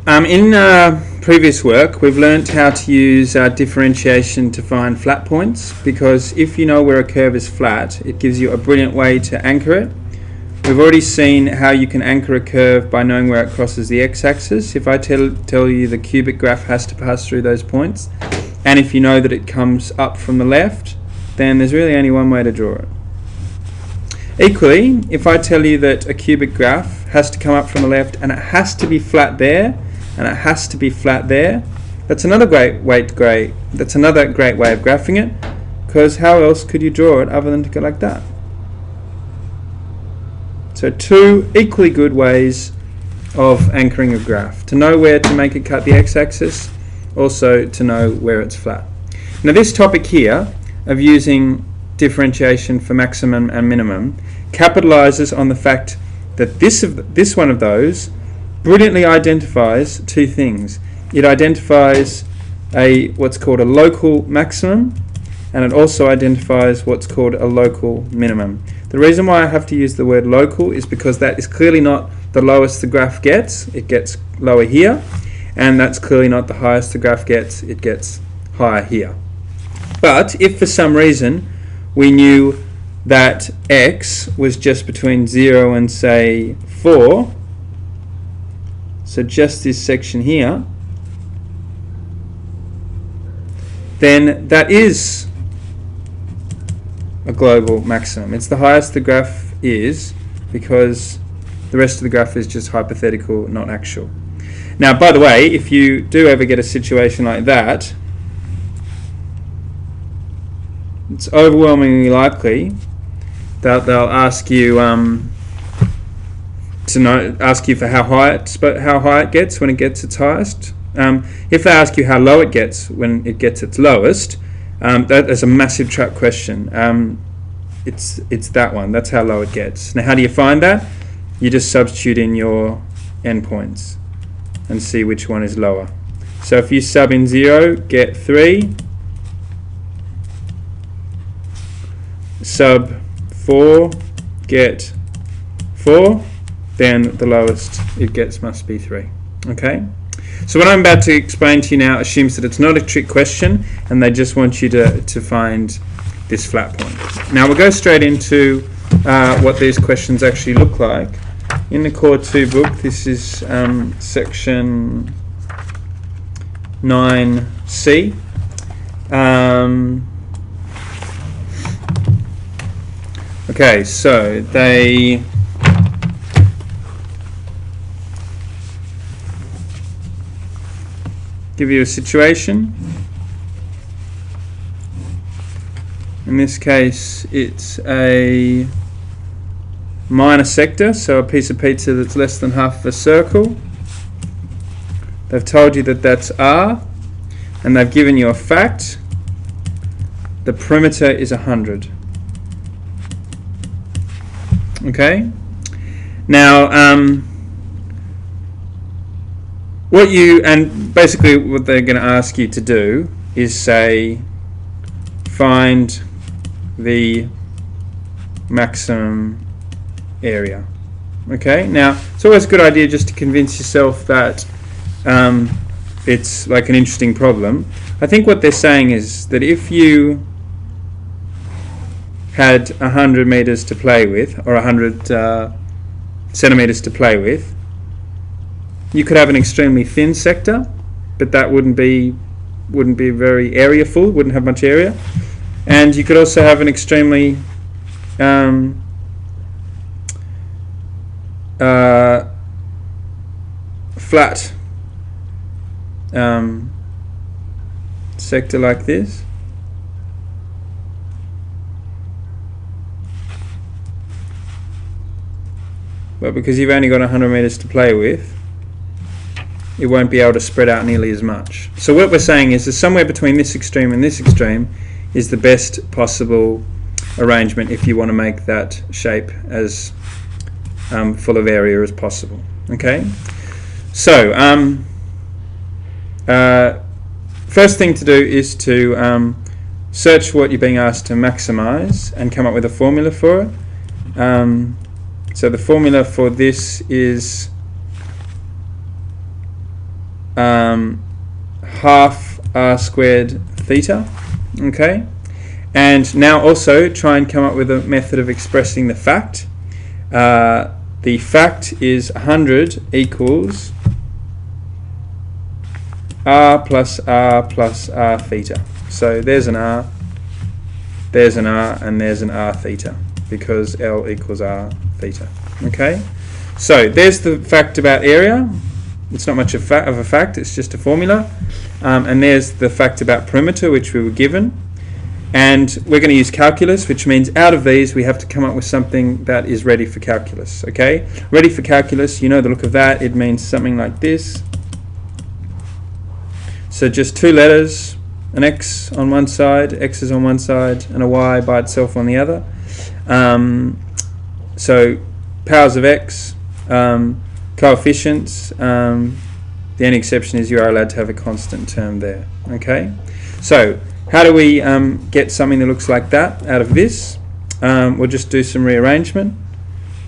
In previous work, we've learnt how to use differentiation to find flat points, because if you know where a curve is flat, it gives you a brilliant way to anchor it. We've already seen how you can anchor a curve by knowing where it crosses the x-axis. If I tell you the cubic graph has to pass through those points, and if you know that it comes up from the left, then there's really only one way to draw it. Equally, if I tell you that a cubic graph has to come up from the left and it has to be flat there, and it has to be flat there, that's another great way of graphing it, because how else could you draw it other than to go like that? So two equally good ways of anchoring a graph: to know where to make it cut the x-axis, also to know where it's flat. Now this topic here of using differentiation for maximum and minimum capitalizes on the fact that this one of those brilliantly identifies two things. It identifies what's called a local maximum, and it also identifies what's called a local minimum. The reason why I have to use the word local is because that is clearly not the lowest the graph gets. It gets lower here, and that's clearly not the highest the graph gets. It gets higher here. But if for some reason we knew that x was just between 0 and say 4, so just this section here, then that is a global maximum. It's the highest the graph is, because the rest of the graph is just hypothetical, not actual. Now, by the way, if you do ever get a situation like that, it's overwhelmingly likely that they'll ask you for how high it gets when it gets its highest. If they ask you how low it gets when it gets its lowest, that is a massive trap question. It's that one. That's how low it gets. Now, how do you find that? You just substitute in your endpoints and see which one is lower. So if you sub in 0, get 3. Sub 4, get 4. Then the lowest it gets must be 3. Okay? So what I'm about to explain to you now assumes that it's not a trick question, and they just want you to find this flat point. Now we'll go straight into what these questions actually look like. In the Core 2 book, this is section 9C. Okay, so they give you a situation. In this case, it's a minor sector, so a piece of pizza that's less than half of a circle. They've told you that that's R, and they've given you a fact. The perimeter is 100. Okay? Now, basically what they're going to ask you to do is say, find the maximum area. Okay? Now, it's always a good idea just to convince yourself that it's like an interesting problem. I think what they're saying is that if you had 100 meters to play with, or 100 centimeters to play with, you could have an extremely thin sector, but that wouldn't be very area full, wouldn't have much area. And you could also have an extremely flat sector like this. But because you've only got 100 meters to play with, it won't be able to spread out nearly as much. So what we're saying is that somewhere between this extreme and this extreme is the best possible arrangement if you want to make that shape as full of area as possible. Okay? So, first thing to do is to search what you're being asked to maximize and come up with a formula for it. So the formula for this is half r squared theta. Okay, and now also try and come up with a method of expressing the fact. The fact is 100 equals r plus r plus r theta. So there's an r, there's an r, and there's an r theta, because L equals r theta. Okay, so there's the fact about area. It's not much of a fact, it's just a formula. And there's the fact about perimeter, which we were given. And we're going to use calculus, which means out of these we have to come up with something that is ready for calculus. Okay, ready for calculus, you know the look of that. It means something like this. So just two letters, an x on one side, x is on one side, and a y by itself on the other. So powers of x, coefficients. The only exception is you are allowed to have a constant term there. Okay, so how do we get something that looks like that out of this? We'll just do some rearrangement.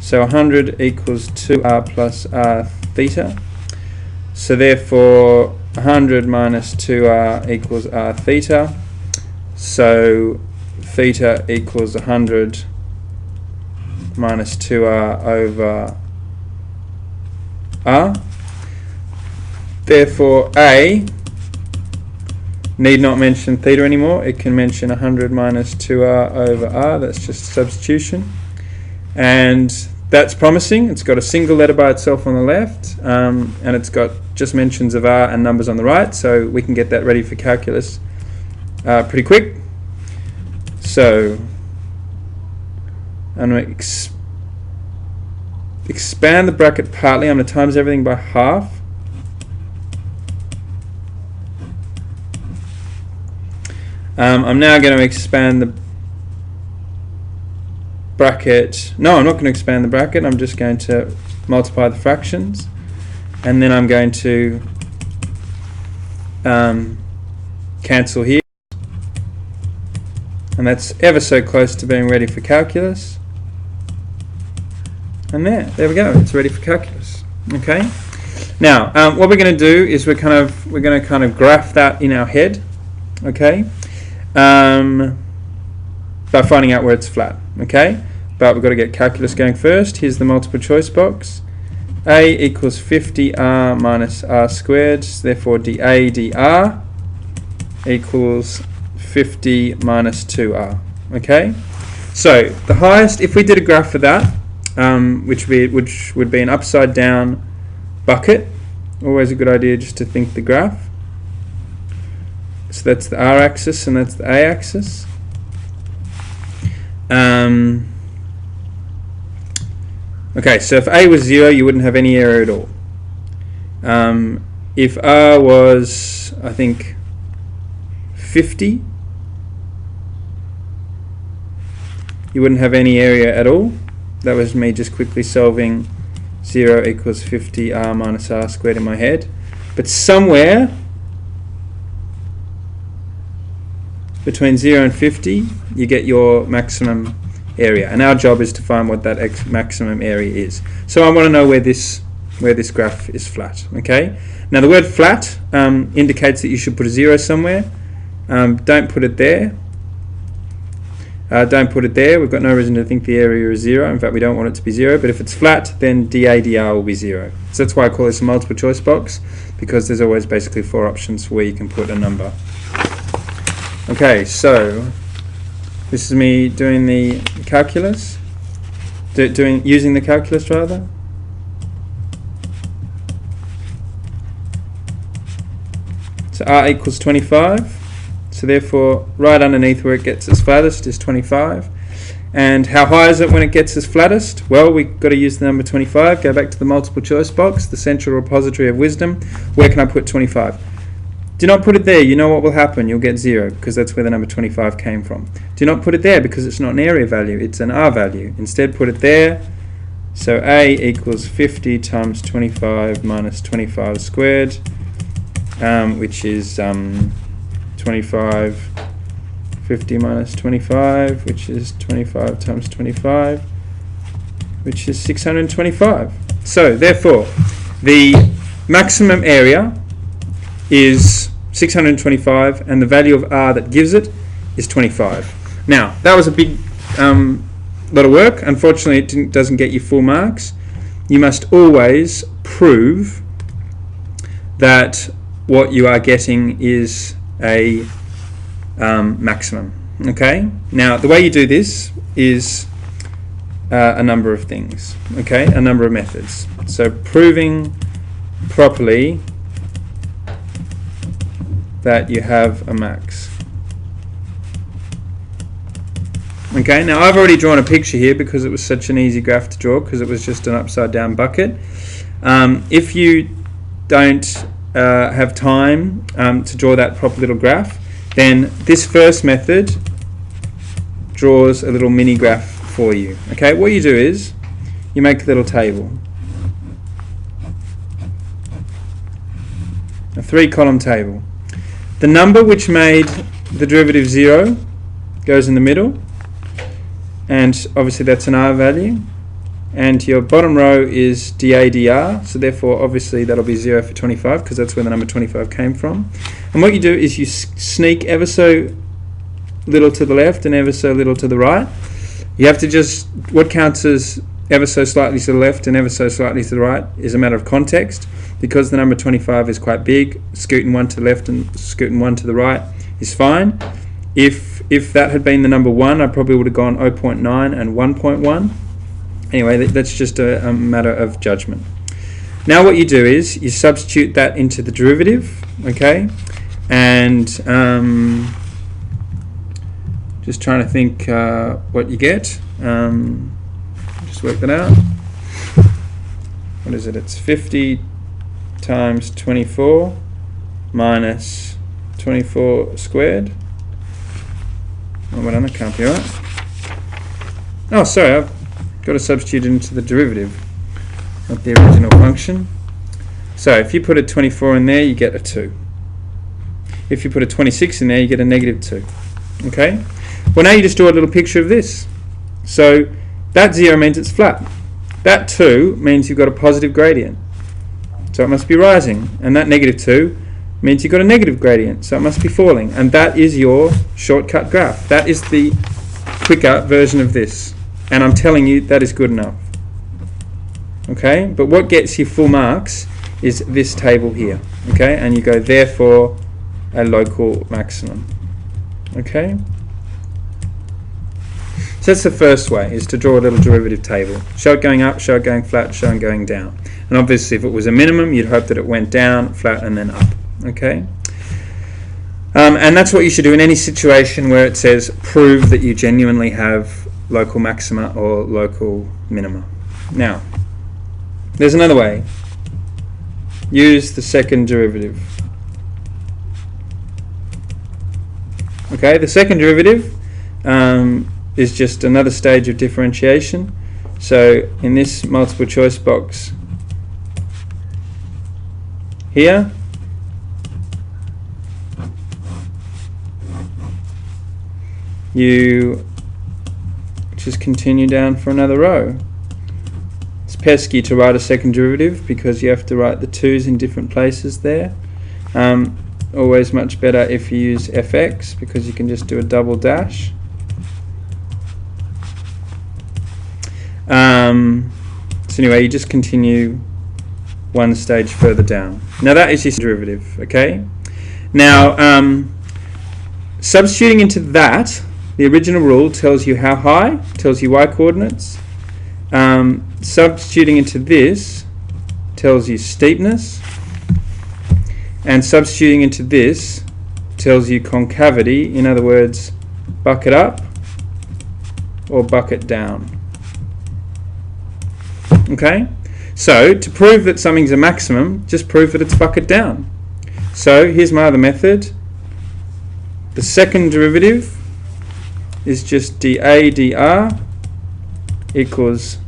So 100 equals 2r plus r theta. So therefore 100 minus 2r equals r theta. So theta equals 100 minus 2r over r. Therefore A need not mention theta anymore. It can mention 100 minus 2r over r. That's just substitution. And that's promising. It's got a single letter by itself on the left, and it's got just mentions of r and numbers on the right, so we can get that ready for calculus pretty quick. So I'm going to expand the bracket partly. I'm going to times everything by half. I'm now going to expand the bracket. No, I'm not going to expand the bracket. I'm just going to multiply the fractions, and then I'm going to cancel here, and that's ever so close to being ready for calculus. And there we go. It's ready for calculus. Okay. Now, what we're going to do is we're going to kind of graph that in our head. Okay. By finding out where it's flat. Okay. But we've got to get calculus going first. Here's the multiple choice box. A equals 50r minus r squared. Therefore, dA dr equals 50 minus 2r. Okay. So the highest, if we did a graph for that, which would be an upside down bucket. Always a good idea just to think the graph. So that's the r-axis and that's the a-axis. Okay, so if a was 0, you wouldn't have any area at all. If r was, I think, 50, you wouldn't have any area at all. That was me just quickly solving 0 equals 50r minus r squared in my head. But somewhere between 0 and 50, you get your maximum area. And our job is to find what that maximum area is. So I want to know where this graph is flat. Okay. Now the word flat indicates that you should put a 0 somewhere. Don't put it there. Don't put it there. We've got no reason to think the area is 0. In fact, we don't want it to be 0. But if it's flat, then dA dr will be 0. So that's why I call this a multiple choice box, because there's always basically 4 options where you can put a number. Okay, so this is me doing the calculus, using the calculus rather. So r equals 25. So therefore, right underneath where it gets its flattest is 25. And how high is it when it gets its flattest? Well, we've got to use the number 25. Go back to the multiple choice box, the central repository of wisdom. Where can I put 25? Do not put it there. You know what will happen. You'll get 0, because that's where the number 25 came from. Do not put it there, because it's not an area value. It's an r value. Instead, put it there. So a equals 50 times 25 minus 25 squared, which is 25, 50 minus 25, which is 25 times 25, which is 625. So therefore, the maximum area is 625, and the value of r that gives it is 25. Now, that was a big lot of work. Unfortunately, it doesn't get you full marks. You must always prove that what you are getting is a maximum. Okay? Now, the way you do this is a number of things. Okay? A number of methods. So, proving properly that you have a max. Okay, now I've already drawn a picture here because it was such an easy graph to draw, because it was just an upside down bucket. If you don't have time to draw that proper little graph, then this first method draws a little mini graph for you. Okay, what you do is you make a little table, a 3-column table. The number which made the derivative 0 goes in the middle, and obviously that's an r value, and your bottom row is dA dr, so therefore obviously that'll be 0 for 25 because that's where the number 25 came from. And what you do is you sneak ever so little to the left and ever so little to the right. You have to just, what counts as ever so slightly to the left and ever so slightly to the right is a matter of context. Because the number 25 is quite big, scooting one to the left and scooting one to the right is fine. If that had been the number 1, I probably would have gone 0.9 and 1.1. Anyway, that's just a matter of judgment. Now what you do is you substitute that into the derivative, okay? And just trying to think what you get. Just work that out. What is it? It's 50 times 24 minus 24 squared. Oh, well done, that can't be right. Oh, sorry, I've got to substitute it into the derivative, not the original function. So if you put a 24 in there, you get a 2. If you put a 26 in there, you get a negative 2. Okay? Well, now you just draw a little picture of this. So that 0 means it's flat. That 2 means you've got a positive gradient. So it must be rising, and that negative 2 means you've got a negative gradient, so it must be falling, and that is your shortcut graph. That is the quicker version of this, and I'm telling you that is good enough. Okay, but what gets you full marks is this table here. Okay, and you go therefore a local maximum. Okay, so that's the first way, is to draw a little derivative table. Show it going up, show it going flat, show it going down. And obviously if it was a minimum, you'd hope that it went down, flat, and then up. Okay? And that's what you should do in any situation where it says prove that you genuinely have local maxima or local minima. Now, there's another way. Use the second derivative. Okay, the second derivative is just another stage of differentiation. So in this multiple choice box here, you just continue down for another row. It's pesky to write a second derivative because you have to write the 2's in different places there. Always much better if you use fx because you can just do a double dash. So anyway, you just continue one stage further down. Now that is your derivative, okay? Now, substituting into that, the original rule tells you how high, tells you y coordinates. Substituting into this tells you steepness. And substituting into this tells you concavity, in other words, bucket up or bucket down. Okay? So, to prove that something's a maximum, just prove that it's bucket down. So, here's my other method. The second derivative is just dA dr equals